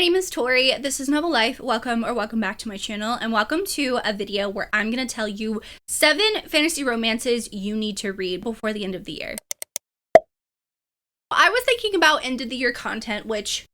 name is Tori. This is Novel Life. Welcome back to my channel, and welcome to a video where I'm going to tell you 7 fantasy romances you need to read before the end of the year. I was thinking about end of the year content, which,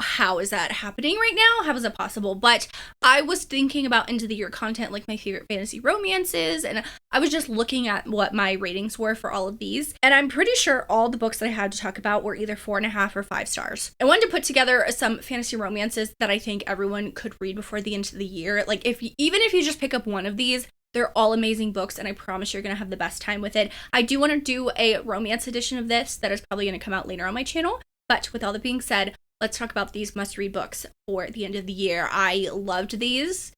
how is that happening right now? How is it possible? But I was thinking about end of the year content, like my favorite fantasy romances, and I was just looking at what my ratings were for all of these, and I'm pretty sure all the books that I had to talk about were either 4.5 or 5 stars. I wanted to put together some fantasy romances that I think everyone could read before the end of the year. Like, even if you just pick up one of these, they're all amazing books, and I promise you're going to have the best time with it. I do want to do a romance edition of this that is probably going to come out later on my channel, but with all that being said, let's talk about these must-read books for the end of the year. I loved these.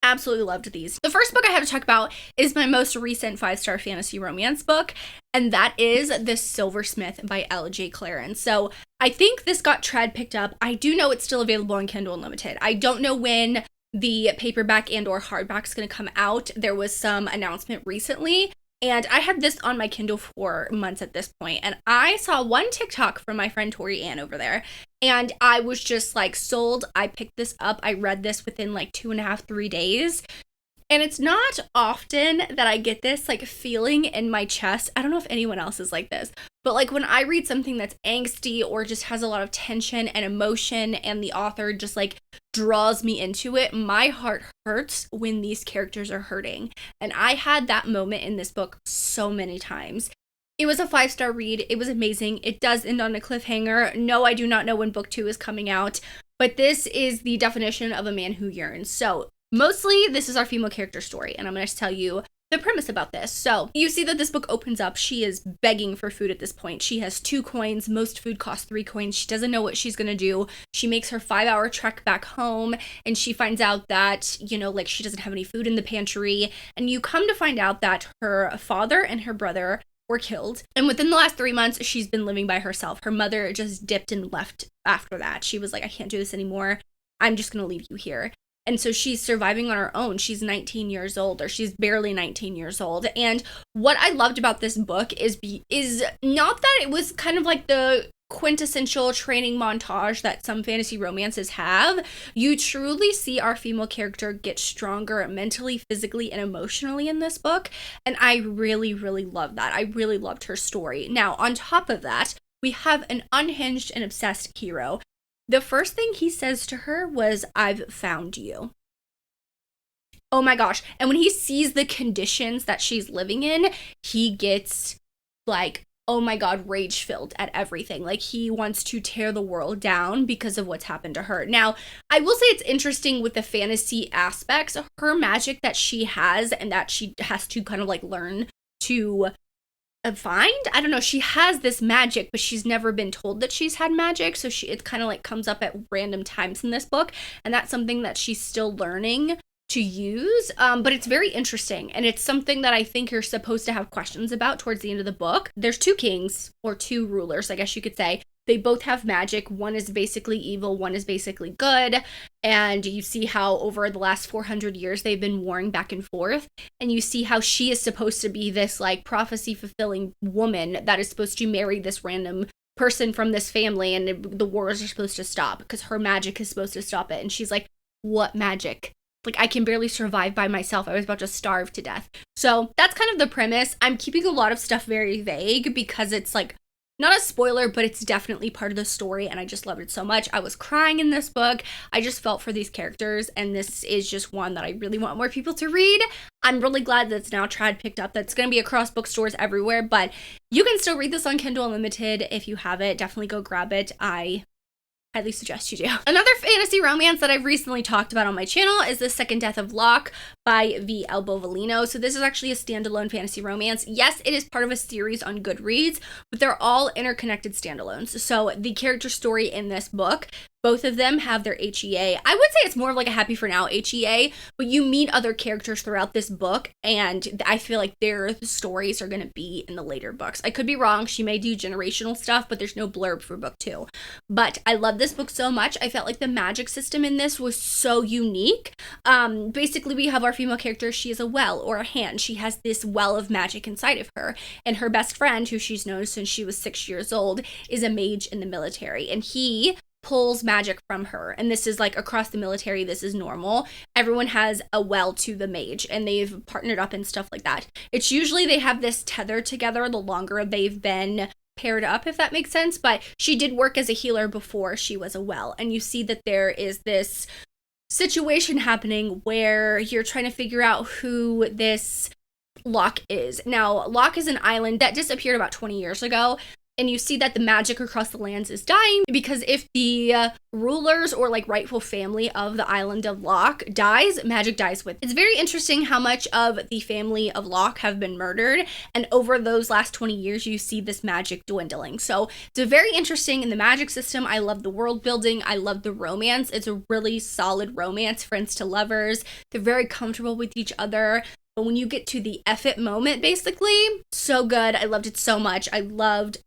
Absolutely loved these. The first book I have to talk about is my most recent 5-star fantasy romance book, and that is The Silversmith by L.J. Clarence. So I think this got trad picked up. I do know it's still available on Kindle Unlimited. I don't know when the paperback and or hardback is going to come out. There was some announcement recently, and I had this on my Kindle for months at this point, and I saw one TikTok from my friend Tori Ann over there, and I was just like sold. I picked this up. I read this within like 2.5, 3 days. And it's not often that I get this like feeling in my chest. I don't know if anyone else is like this, but like when I read something that's angsty or just has a lot of tension and emotion and the author just like draws me into it, my heart hurts when these characters are hurting. And I had that moment in this book so many times. It was a 5-star read. It was amazing. It does end on a cliffhanger. No, I do not know when book 2 is coming out, but this is the definition of a man who yearns. So mostly, this is our female character story, and I'm going to tell you the premise about this. So, you see that this book opens up. She is begging for food at this point. She has 2 coins. Most food costs 3 coins. She doesn't know what she's going to do. She makes her 5-hour trek back home, and she finds out that, you know, like, she doesn't have any food in the pantry. And you come to find out that her father and her brother were killed. And within the last 3 months, she's been living by herself. Her mother just dipped and left after that. She was like, I can't do this anymore. I'm just going to leave you here. And so she's surviving on her own. She's 19 years old, or she's barely 19 years old. And what I loved about this book is not that it was kind of like the quintessential training montage that some fantasy romances have. You truly see our female character get stronger mentally, physically, and emotionally in this book. And I really, really love that. I really loved her story. Now, on top of that, we have an unhinged and obsessed hero. The first thing he says to her was, "I've found you." Oh my gosh. And when he sees the conditions that she's living in, he gets like, oh my God, rage-filled at everything. Like, he wants to tear the world down because of what's happened to her. Now, I will say it's interesting with the fantasy aspects of her magic that she has and that she has to kind of like learn to find. I don't know, she has this magic, but she's never been told that she's had magic, so it kind of like comes up at random times in this book, and that's something that she's still learning to use, but it's very interesting, and it's something that I think you're supposed to have questions about towards the end of the book. There's 2 kings, or 2 rulers, I guess you could say. They both have magic. One is basically evil, one is basically good, and you see how over the last 400 years they've been warring back and forth, and you see how she is supposed to be this like prophecy-fulfilling woman that is supposed to marry this random person from this family, and the wars are supposed to stop because her magic is supposed to stop it, and she's like, what magic? Like, I can barely survive by myself. I was about to starve to death. So that's kind of the premise. I'm keeping a lot of stuff very vague because it's like not a spoiler, but it's definitely part of the story, and I just loved it so much. I was crying in this book. I just felt for these characters, and this is just one that I really want more people to read. I'm really glad that it's now trad picked up. That's going to be across bookstores everywhere, but you can still read this on Kindle Unlimited. If you have it, definitely go grab it. I highly suggest you do. Another fantasy romance that I've recently talked about on my channel is The Second Death of Locke by V. L. Bovalino. So this is actually a standalone fantasy romance. Yes, it is part of a series on Goodreads, but they're all interconnected standalones. So the character story in this book, both of them have their HEA. I would say it's more of like a Happy for Now HEA, but you meet other characters throughout this book, and I feel like their stories are going to be in the later books. I could be wrong. She may do generational stuff, but there's no blurb for book 2. But I love this book so much. I felt like the magic system in this was so unique. Basically, we have our female character. She is a well or a hand. She has this well of magic inside of her, and her best friend, who she's known since she was 6 years old, is a mage in the military, and he pulls magic from her. And this is like across the military, this is normal. Everyone has a well to the mage and they've partnered up and stuff like that. It's usually they have this tether together the longer they've been paired up, if that makes sense. But she did work as a healer before she was a well. And you see that there is this situation happening where you're trying to figure out who this Locke is. Now, Locke is an island that disappeared about 20 years ago. And you see that the magic across the lands is dying because if the rulers or like rightful family of the island of Locke dies, magic dies with. It's very interesting how much of the family of Locke have been murdered. And over those last 20 years, you see this magic dwindling. So it's very interesting in the magic system. I love the world building. I love the romance. It's a really solid romance, friends to lovers. They're very comfortable with each other. But when you get to the F it moment, basically, so good. I loved it so much. I loved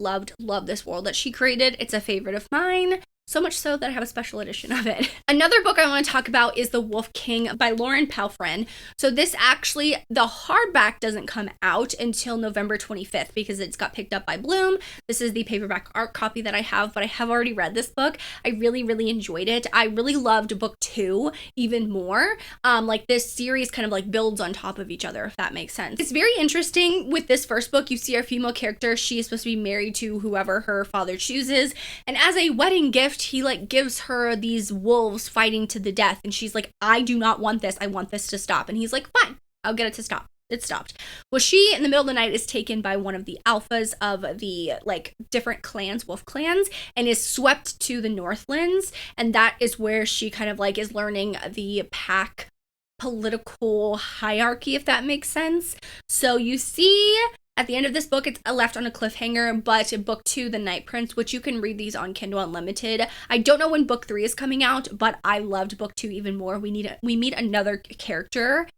this world that she created. It's a favorite of mine. So much so that I have a special edition of it. Another book I want to talk about is The Wolf King by Lauren Palfren. So this actually, the hardback doesn't come out until November 25th because it's got picked up by Bloom. This is the paperback art copy that I have, but I have already read this book. I really enjoyed it. I really loved book 2 even more. Like this series kind of like builds on top of each other, if that makes sense. It's very interesting with this first book. You see our female character. She is supposed to be married to whoever her father chooses. And as a wedding gift, he like gives her these wolves fighting to the death and she's like, I do not want this. I want this to stop. And he's like, fine, I'll get it to stop. It stopped. Well, she in the middle of the night is taken by one of the alphas of the like different clans, wolf clans, and is swept to the Northlands. And that is where she kind of like is learning the pack political hierarchy, if that makes sense. So you see at the end of this book, it's left on a cliffhanger, but book 2, The Night Prince, which you can read these on Kindle Unlimited. I don't know when book 3 is coming out, but I loved book 2 even more. We meet another character.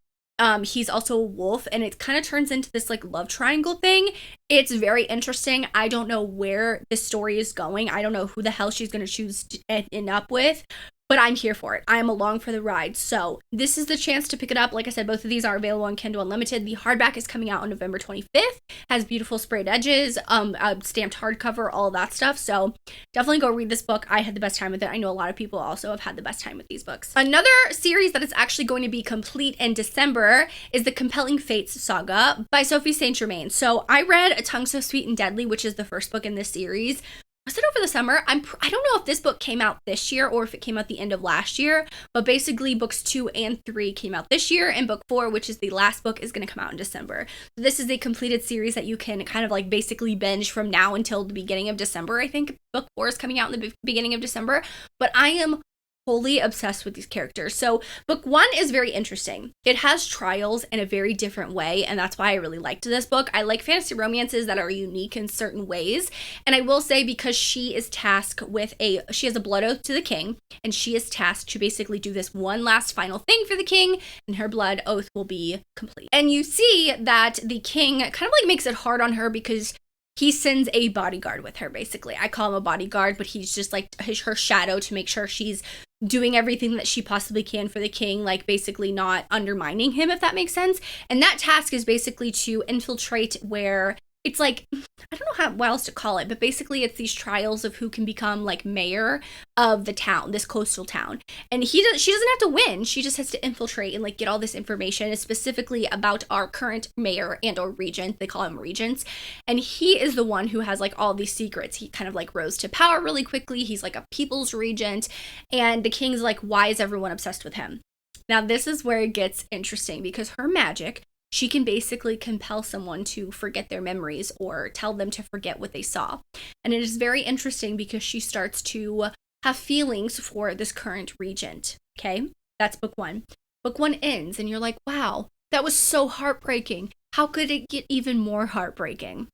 He's also a wolf, and it kind of turns into this like love triangle thing. It's very interesting. I don't know where this story is going. I don't know who the hell she's going to choose to end up with. But I'm here for it. I'm along for the ride. So this is the chance to pick it up. Like I said, both of these are available on Kindle Unlimited. The hardback is coming out on November 25th. Has beautiful sprayed edges, stamped hardcover, all that stuff. So definitely go read this book. I had the best time with it. I know a lot of people also have had the best time with these books. Another series that is actually going to be complete in December is the Compelling Fates Saga by Sophie Saint Germain. So I read A Tongue So Sweet and Deadly, which is the first book in this series. Was it over the summer? I don't know if this book came out this year or if it came out the end of last year, but basically books 2 and 3 came out this year, and book 4, which is the last book, is going to come out in December. So this is a completed series that you can kind of like basically binge from now until the beginning of December. I think book 4 is coming out in the beginning of December, but I am wholly obsessed with these characters. So book 1 is very interesting. It has trials in a very different way, and that's why I really liked this book. I like fantasy romances that are unique in certain ways, and I will say because she is tasked with she has a blood oath to the king, and she is tasked to basically do this one last final thing for the king, and her blood oath will be complete. And you see that the king kind of like makes it hard on her because he sends a bodyguard with her, basically. I call him a bodyguard, but he's just like her shadow to make sure she's doing everything that she possibly can for the king, like basically not undermining him, if that makes sense. And that task is basically to infiltrate where it's like, I don't know what else to call it, but basically it's these trials of who can become like mayor of the town, this coastal town. And she doesn't have to win. She just has to infiltrate and like get all this information specifically about our current mayor and or regent. They call him regents. And he is the one who has like all these secrets. He kind of like rose to power really quickly. He's like a people's regent. And the king's like, why is everyone obsessed with him? Now this is where it gets interesting because her magic, she can basically compel someone to forget their memories or tell them to forget what they saw. And it is very interesting because she starts to have feelings for this current regent. Okay, that's book 1. Book 1 ends and you're like, wow, that was so heartbreaking. How could it get even more heartbreaking?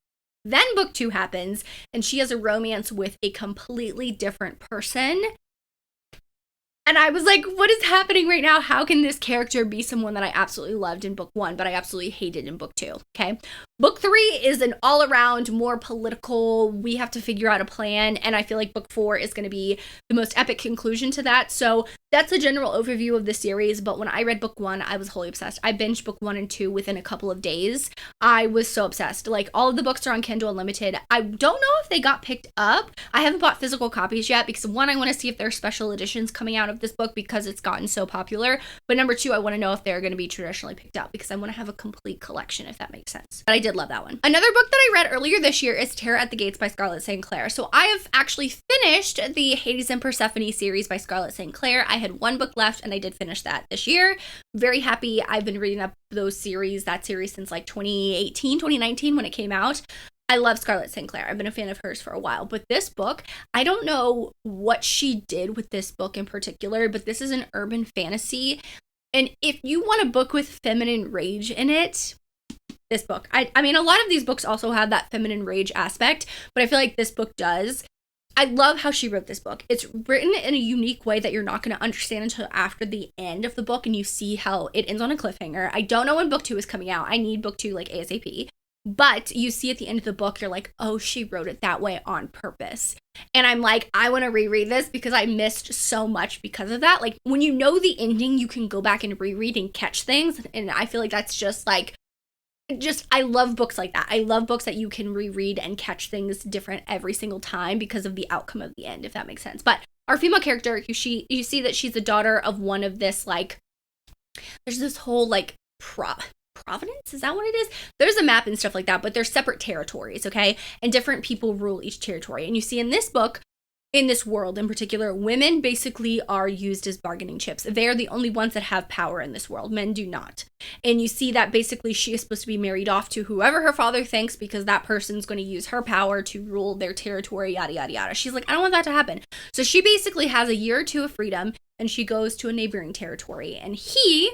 Then book 2 happens and she has a romance with a completely different person. And I was like, what is happening right now? How can this character be someone that I absolutely loved in book 1, but I absolutely hated in book 2? Okay. Book 3 is an all-around, more political, we have to figure out a plan, and I feel like book 4 is going to be the most epic conclusion to that. So that's a general overview of the series, but when I read book 1, I was wholly obsessed. I binged book 1 and 2 within a couple of days. I was so obsessed. Like, all of the books are on Kindle Unlimited. I don't know if they got picked up. I haven't bought physical copies yet because, one, I want to see if there are special editions coming out of this book because it's gotten so popular, but number 2, I want to know if they're going to be traditionally picked up because I want to have a complete collection, if that makes sense. But I did love that one. Another book that I read earlier this year is Terra at the Gates by Scarlett St. Clair. So I have actually finished the Hades and Persephone series by Scarlett St. Clair. I had one book left and I did finish that this year. Very happy. I've been reading up that series since like 2018, 2019 when it came out. I love Scarlett St. Clair. I've been a fan of hers for a while, but this book, I don't know what she did with this book in particular, but this is an urban fantasy. And if you want a book with feminine rage in it, this book. I mean, a lot of these books also have that feminine rage aspect, but I feel like this book does. I love how she wrote this book. It's written in a unique way that you're not going to understand until after the end of the book, and you see how it ends on a cliffhanger. I don't know when book 2 is coming out. I need book 2 like ASAP. But you see at the end of the book, you're like, oh, she wrote it that way on purpose. And I'm like, I want to reread this because I missed so much because of that. Like, when you know the ending, you can go back and reread and catch things. And I feel like that's I love books like that. I love books that you can reread and catch things different every single time because of the outcome of the end, if that makes sense. But our female character, you see that she's the daughter of one of this, like, there's this whole, like, Providence? Is that what it is? There's a map and stuff like that, but they're separate territories, okay? And different people rule each territory. And you see in this book, in this world in particular, women basically are used as bargaining chips. They're the only ones that have power in this world. Men do not. And you see that basically she is supposed to be married off to whoever her father thinks because that person's going to use her power to rule their territory, yada, yada, yada. She's like, I don't want that to happen. So she basically has a year or two of freedom and she goes to a neighboring territory. And he,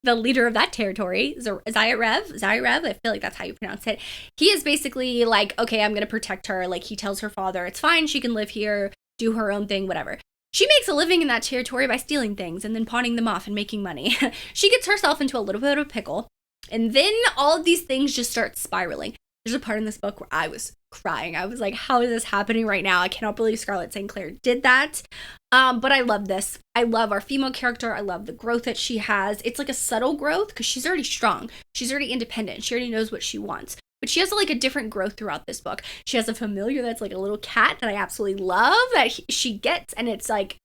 the leader of that territory, Zayarev, I feel like that's how you pronounce it. He is basically like, okay, I'm going to protect her. Like, he tells her father, it's fine, she can live here, do her own thing, whatever. She makes a living in that territory by stealing things and then pawning them off and making money. She gets herself into a little bit of a pickle. And then all of these things just start spiraling. There's a part in this book where I was crying. I was like, how is this happening right now? I cannot believe Scarlett St. Clair did that. But I love this. I love our female character. I love the growth that she has. It's like a subtle growth because she's already strong. She's already independent. She already knows what she wants. But she has like a different growth throughout this book. She has a familiar that's like a little cat that I absolutely love that she gets. And it's like,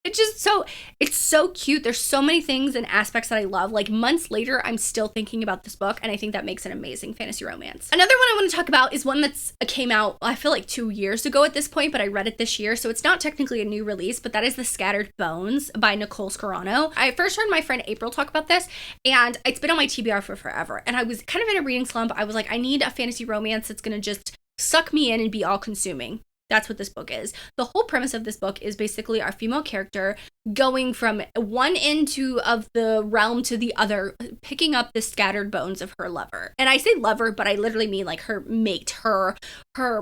it's so cute. There's so many things and aspects that I love. Like, months later, I'm still thinking about this book, and I think that makes an amazing fantasy romance. Another one I want to talk about is one that's came out, I feel like 2 years ago at this point, but I read it this year, so it's not technically a new release, but that is The Scattered Bones by Nicole Scarano. I first heard my friend April talk about this, and it's been on my TBR for forever, and I was kind of in a reading slump. I was like, I need a fantasy romance that's going to just suck me in and be all-consuming. That's what this book is. The whole premise of this book is basically our female character going from one end of the realm to the other, picking up the scattered bones of her lover. And I say lover, but I literally mean like her mate, her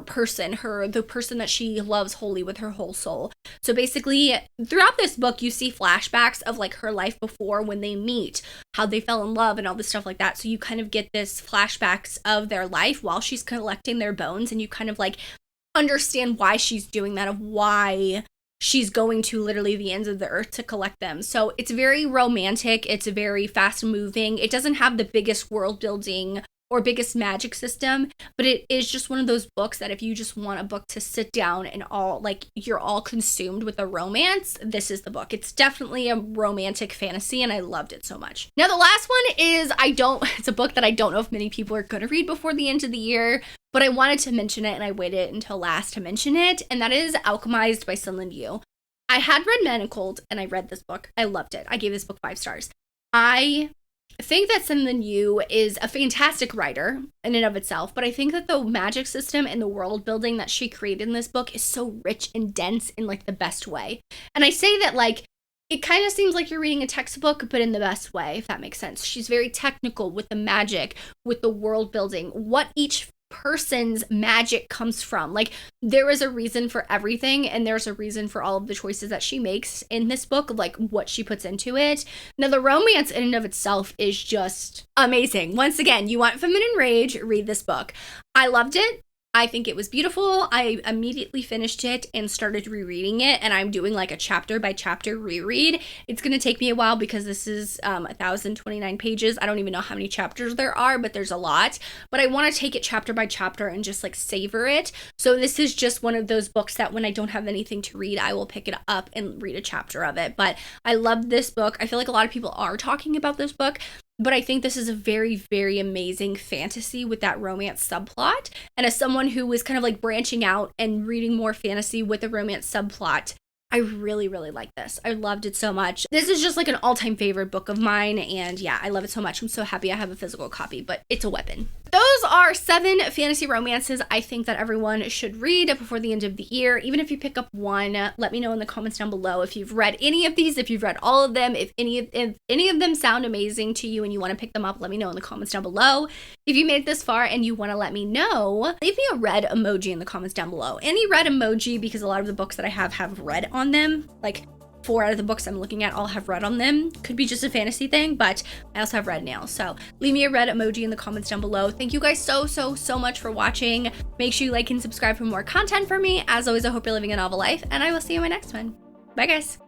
person, the person that she loves wholly with her whole soul. So basically, throughout this book, you see flashbacks of like her life before when they meet, how they fell in love and all this stuff like that. So you kind of get this flashbacks of their life while she's collecting their bones, and you kind of like understand why she's doing that, of why she's going to literally the ends of the earth to collect them. So it's very romantic. It's very fast moving. It doesn't have the biggest world building or biggest magic system, but it is just one of those books that if you just want a book to sit down and you're all consumed with a romance, this is the book. It's definitely a romantic fantasy, and I loved it so much. Now the last one is, it's a book that I don't know if many people are going to read before the end of the year, but I wanted to mention it and I waited until last to mention it, and that is Alchemized by Sunlin Yu. I had read Manacled and I read this book. I loved it. I gave this book 5 stars. I think that Sunlin Yu is a fantastic writer in and of itself, but I think that the magic system and the world building that she created in this book is so rich and dense in like the best way. And I say that like, it kind of seems like you're reading a textbook, but in the best way, if that makes sense. She's very technical with the magic, with the world building, what each person's magic comes from. Like, there is a reason for everything, and there's a reason for all of the choices that she makes in this book, like what she puts into it. Now, the romance in and of itself is just amazing. Once again, you want feminine rage, read this book. I loved it. I think it was beautiful. I immediately finished it and started rereading it, and I'm doing like a chapter by chapter reread. It's going to take me a while because this is 1,029 pages. I don't even know how many chapters there are, but there's a lot. But I want to take it chapter by chapter and just like savor it. So this is just one of those books that when I don't have anything to read, I will pick it up and read a chapter of it. But I love this book. I feel like a lot of people are talking about this book, but I think this is a very, very amazing fantasy with that romance subplot. And as someone who was kind of like branching out and reading more fantasy with a romance subplot, I really, really like this. I loved it so much. This is just like an all-time favorite book of mine, and yeah, I love it so much. I'm so happy I have a physical copy, but it's a weapon. Those are 7 fantasy romances I think that everyone should read before the end of the year. Even if you pick up one, let me know in the comments down below if you've read any of these, if you've read all of them, if any of them sound amazing to you and you want to pick them up, let me know in the comments down below. If you made it this far and you want to let me know, leave me a red emoji in the comments down below. Any red emoji, because a lot of the books that I have red on them. Like 4 out of the books I'm looking at all have red on them. Could be just a fantasy thing, but I also have red nails. So leave me a red emoji in the comments down below. Thank you guys so much for watching. Make sure you like and subscribe for more content from me. As always, I hope you're living a novel life, and I will see you in my next one. Bye, guys.